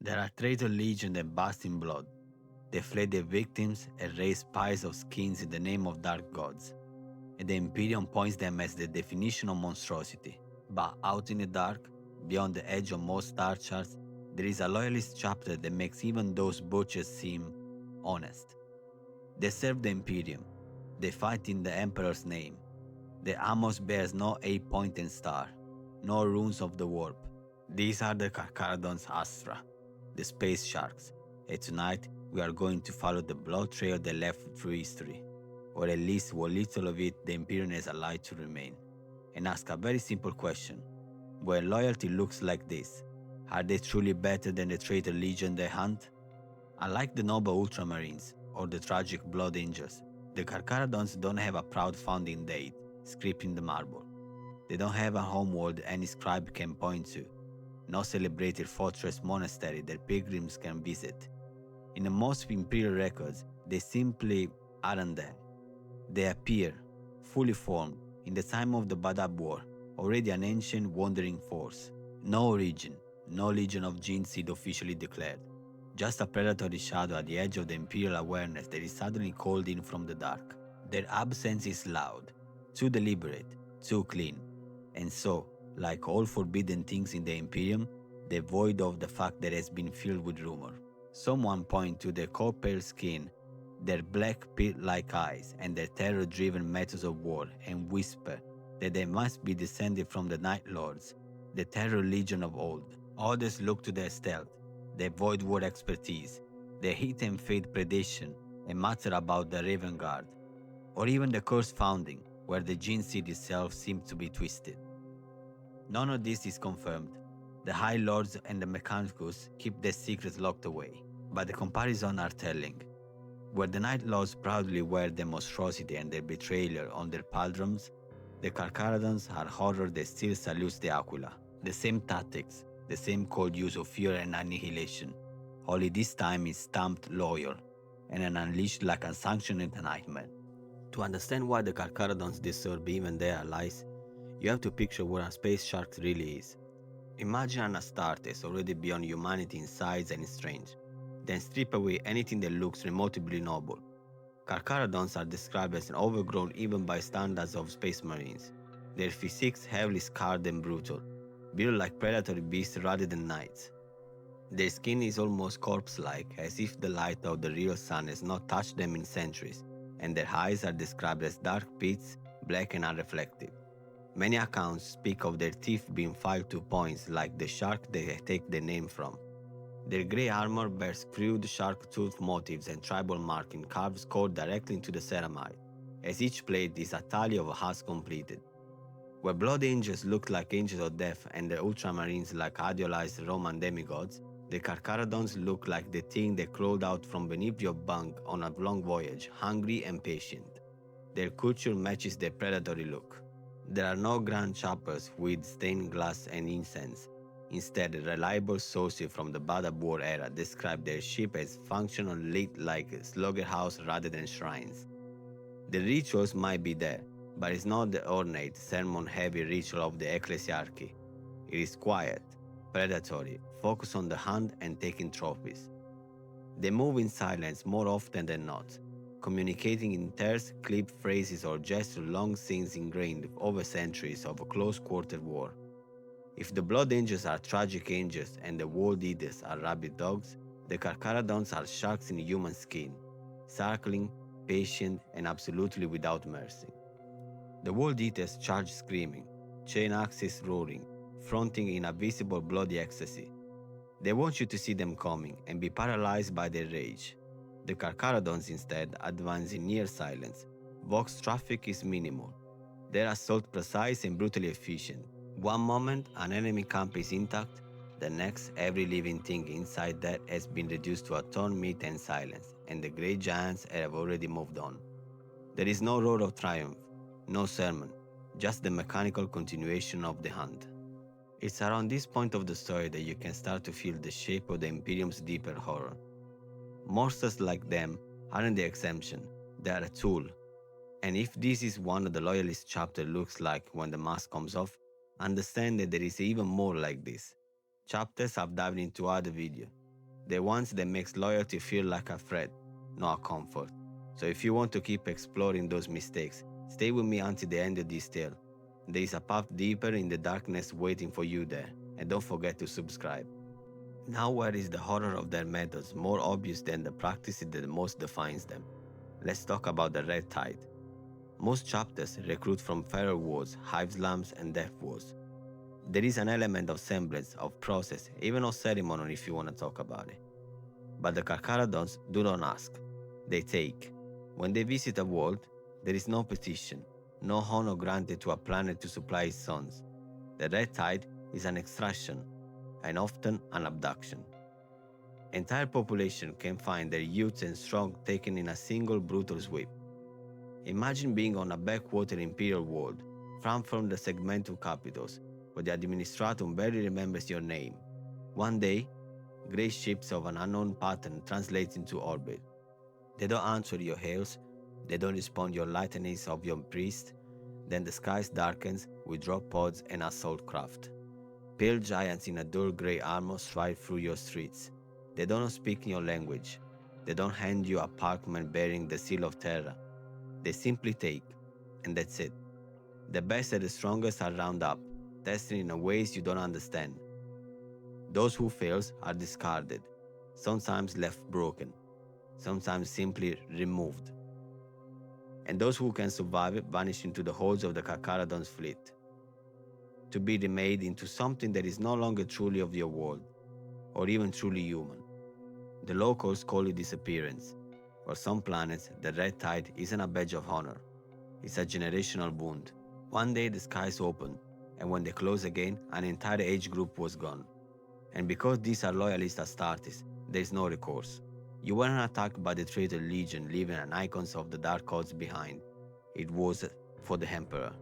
There are traitor legions that bask in blood. They flay their victims and raise piles of skins in the name of dark gods. And the Imperium points them as the definition of monstrosity. But out in the dark, beyond the edge of most star charts, there is a loyalist chapter that makes even those butchers seem honest. They serve the Imperium. They fight in the Emperor's name. Their amos bears no 8-pointed star, no runes of the warp. These are the Carcharodons Astra, the space sharks, and tonight we are going to follow the blood trail they left through history, or at least what little of it the Imperium has allowed to remain, and ask a very simple question. When loyalty looks like this, are they truly better than the traitor legion they hunt? Unlike the noble ultramarines or the tragic blood angels, the Carcharodons don't have a proud founding date script in the marble. They don't have a homeworld any scribe can point to, no celebrated fortress monastery that pilgrims can visit. In the most imperial records, they simply aren't there. They appear, fully formed, in the time of the Badab War, already an ancient wandering force. No origin, no legion of gene seed officially declared. Just a predatory shadow at the edge of the imperial awareness that is suddenly called in from the dark. Their absence is loud, too deliberate, too clean. And so, like all forbidden things in the Imperium, they're void of the fact that it has been filled with rumor. Someone point to their coal-pale skin, their black pit-like eyes, and their terror-driven methods of war, and whisper that they must be descended from the Night Lords, the Terror Legion of old. Others look to their stealth, their void war expertise, their hit and fade predation, and mutter about the Raven Guard, or even the cursed founding, where the gene seed itself seemed to be twisted. None of this is confirmed. The High Lords and the Mechanicus keep their secrets locked away, but the comparisons are telling. Where the Night Lords proudly wear their monstrosity and their betrayal on their pauldrons, the Carcharodons are horror that still salutes the Aquila. The same tactics, the same cold use of fear and annihilation, only this time is stamped loyal and unleashed like a sanctioned nightmare. To understand why the Carcharodons deserve even their allies, you have to picture what a space shark really is. Imagine an Astartes already beyond humanity in size and strength, then strip away anything that looks remotely noble. Carcharodons are described as overgrown even by standards of space marines, their physiques heavily scarred and brutal, built like predatory beasts rather than knights. Their skin is almost corpse-like, as if the light of the real sun has not touched them in centuries, and their eyes are described as dark pits, black and unreflective. Many accounts speak of their teeth being filed to points like the shark they take their name from. Their grey armor bears crude shark tooth motifs and tribal marking carved scored directly into the ceramide, as each plate is a tally of a husk completed. Where blood angels look like angels of death and the ultramarines like idealized Roman demigods, the Carcharodons look like the thing that crawled out from beneath your bunk on a long voyage, hungry and patient. Their culture matches their predatory look. There are no grand choppers with stained glass and incense. Instead, reliable sources from the Badab War era describe their ship as functional lit like slaughterhouse rather than shrines. The rituals might be there, but it's not the ornate, sermon-heavy ritual of the ecclesiarchy. It is quiet, predatory, focused on the hunt and taking trophies. They move in silence more often than not, communicating in terse, clipped phrases or gestures long since ingrained over centuries of a close-quarter war. If the Blood Angels are tragic angels and the World Eaters are rabid dogs, the Carcharodons are sharks in human skin, circling, patient, and absolutely without mercy. The World Eaters charge screaming, chain axes roaring, fronting in a visible bloody ecstasy. They want you to see them coming and be paralyzed by their rage. The Carcharodons instead advance in near silence. Vox traffic is minimal. Their assault precise and brutally efficient. One moment an enemy camp is intact, the next every living thing inside that has been reduced to a torn meat and silence, and the great giants have already moved on. There is no roar of triumph, no sermon, just the mechanical continuation of the hunt. It's around this point of the story that you can start to feel the shape of the Imperium's deeper horror. Monsters like them aren't the exemption, they are a tool. And if this is one of the Loyalist chapter looks like when the mask comes off, understand that there is even more like this. Chapters I've dived into other video. the ones that makes loyalty feel like a threat, not a comfort. So if you want to keep exploring those mistakes, stay with me until the end of this tale. There is a path deeper in the darkness waiting for you there, and don't forget to subscribe. Now where is the horror of their methods more obvious than the practice that most defines them? Let's talk about the Red Tithe. Most chapters recruit from feral wars, hive slums, and death wars. There is an element of semblance, of process, even of ceremony if you want to talk about it. But the Carcharodons do not ask, they take. When they visit a world, there is no petition, no honor granted to a planet to supply its sons. The Red Tithe is an extraction, and often an abduction. Entire population can find their youth and strong taken in a single brutal sweep. Imagine being on a backwater imperial world, far from the segmental capitals, where the administratum barely remembers your name. One day, grey ships of an unknown pattern translate into orbit. They don't answer your hails, they don't respond your litanies of your priest. Then the skies darkens with drop pods and assault craft. Pale giants in a dull grey armor stride through your streets. They don't speak your language. They don't hand you a parchment bearing the seal of Terra. They simply take, and that's it. The best and the strongest are round up, tested in ways you don't understand. Those who fails are discarded, sometimes left broken, sometimes simply removed. And those who can survive it vanish into the holds of the Carcharodons' fleet, to be remade into something that is no longer truly of your world, or even truly human. The locals call it disappearance. For some planets, the Red Tithe isn't a badge of honor. It's a generational wound. One day the skies open, and when they close again, an entire age group was gone. And because these are Loyalist Astartes, there is no recourse. You weren't attacked by the Traitor Legion leaving an icons of the Dark Gods behind. It was for the Emperor.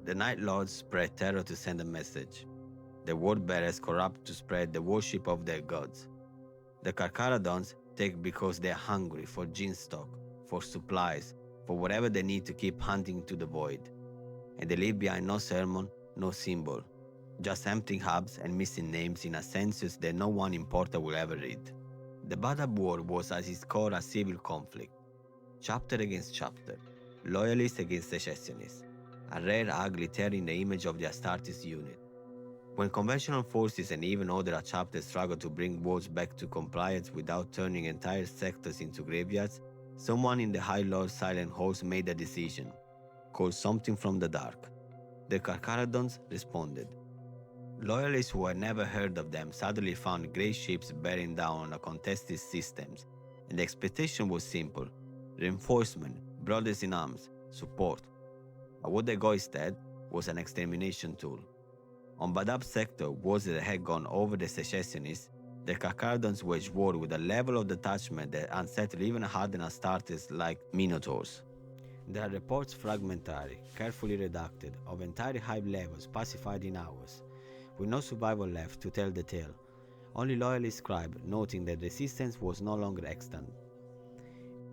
The Night Lords spread terror to send a message. The word bearers corrupt to spread the worship of their gods. The Carcharodons take because they are hungry for gene stock, for supplies, for whatever they need to keep hunting to the void. And they leave behind no sermon, no symbol, just empty hubs and missing names in a census that no one in Porta will ever read. The Badab War was at its core a civil conflict, chapter against chapter, loyalists against secessionists, a rare ugly tear in the image of the Astartes unit. When conventional forces and even other chapters struggle to bring wars back to compliance without turning entire sectors into graveyards, someone in the High Lord's silent halls made a decision, called something from the dark. The Carcharodons responded. Loyalists who had never heard of them suddenly found grey ships bearing down on contested systems, and the expectation was simple: reinforcement, brothers in arms, support. But what they got instead was an extermination tool. On Badab sector, wars that had gone over the secessionists, the Carcharodons waged war with a level of detachment that unsettled even hardened Astartes like Minotaurs. There are reports fragmentary, carefully redacted, of entire hive levels pacified in hours, with no survivor left to tell the tale, only loyalist scribe noting that resistance was no longer extant.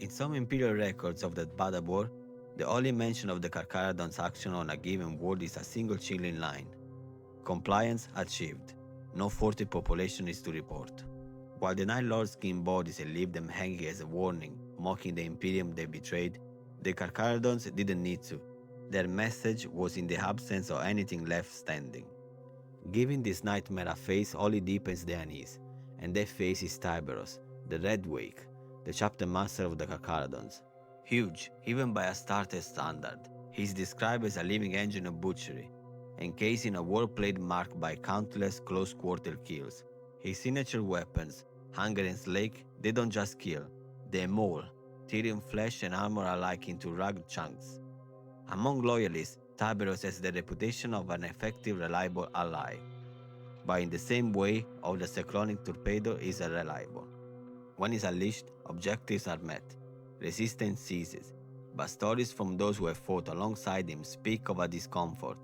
In some imperial records of the Badab War, the only mention of the Carcharodons' action on a given world is a single chilling line. Compliance achieved. No 40 population is to report. While the Night Lords skinned bodies and leave them hanging as a warning, mocking the Imperium they betrayed, the Carcharodons didn't need to. Their message was in the absence of anything left standing. Giving this nightmare a face only deepens their unease, and that face is Tyberos, the Red Wake, the chapter master of the Carcharodons. Huge, even by Astartes standard, he is described as a living engine of butchery, encased in a warplate marked by countless close-quarter kills. His signature weapons, hunger and slake, they don't just kill, they maul, tearing flesh and armor alike into rugged chunks. Among loyalists, Tyberos has the reputation of an effective, reliable ally. But in the same way, the cyclonic torpedo is unreliable. When it's unleashed, objectives are met, resistance ceases, but stories from those who have fought alongside him speak of a discomfort,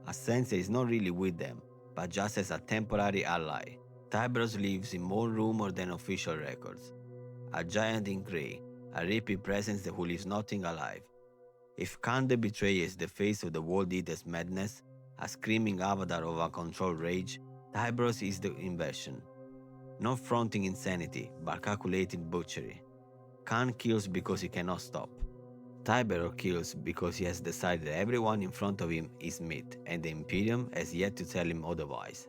a sense that is not really with them, but just as a temporary ally. Tyberos lives in more rumor than official records. A giant in grey, a repeat presence who leaves nothing alive. If Khan the Betrayer is the face of the World Eater's madness, a screaming avatar of uncontrolled rage, Tyberos is the inversion. Not fronting insanity, but calculated butchery. Khan kills because he cannot stop. Tyberos kills because he has decided everyone in front of him is meat, and the Imperium has yet to tell him otherwise.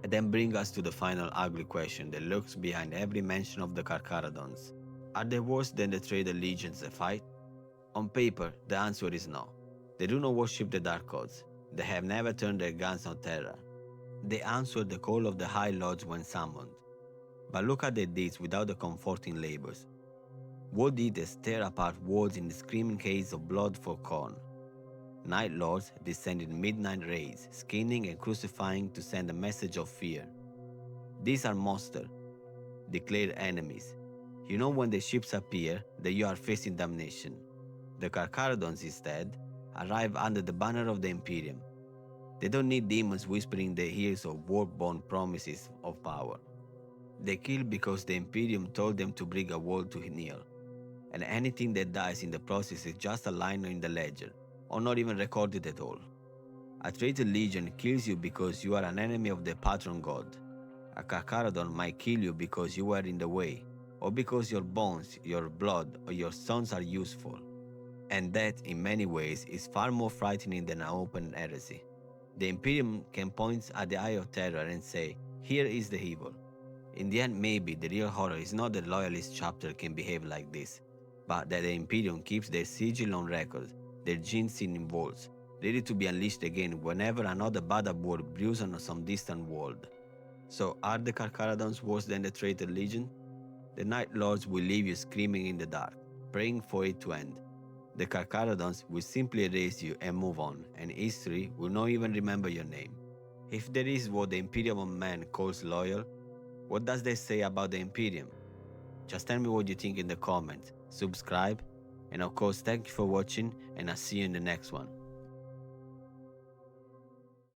And then bring us to the final ugly question that lurks behind every mention of the Carcharodons. Are they worse than the Traitor Legions they fight? On paper, the answer is no. They do not worship the Dark Gods. They have never turned their guns on terror. They answer the call of the High Lords when summoned. But look at their deeds without the comforting labels. What did they tear apart walls in the screaming haze of blood for corn? Night Lords descended midnight raids, skinning and crucifying to send a message of fear. These are monsters, declared enemies. You know when the ships appear that you are facing damnation. The Carcharodons instead arrive under the banner of the Imperium. They don't need demons whispering their ears of war-born promises of power. They kill because the Imperium told them to bring a wall to kneel, and anything that dies in the process is just a line in the ledger, or not even recorded at all. A traitor legion kills you because you are an enemy of the patron god. A Carcharodon might kill you because you are in the way, or because your bones, your blood, or your sons are useful. And that, in many ways, is far more frightening than an open heresy. The Imperium can point at the eye of terror and say, here is the evil. In the end, maybe the real horror is not that Loyalist chapter can behave like this, but that the Imperium keeps their sigil on record, their genes seen in vaults, ready to be unleashed again whenever another Badab War brews on some distant world. So are the Carcharodons worse than the Traitor Legion? The Night Lords will leave you screaming in the dark, praying for it to end. The Carcharodons will simply erase you and move on, and history will not even remember your name. If there is what the Imperium of Man calls loyal, what does that say about the Imperium? Just tell me what you think in the comments, subscribe, and of course thank you for watching, and I'll see you in the next one.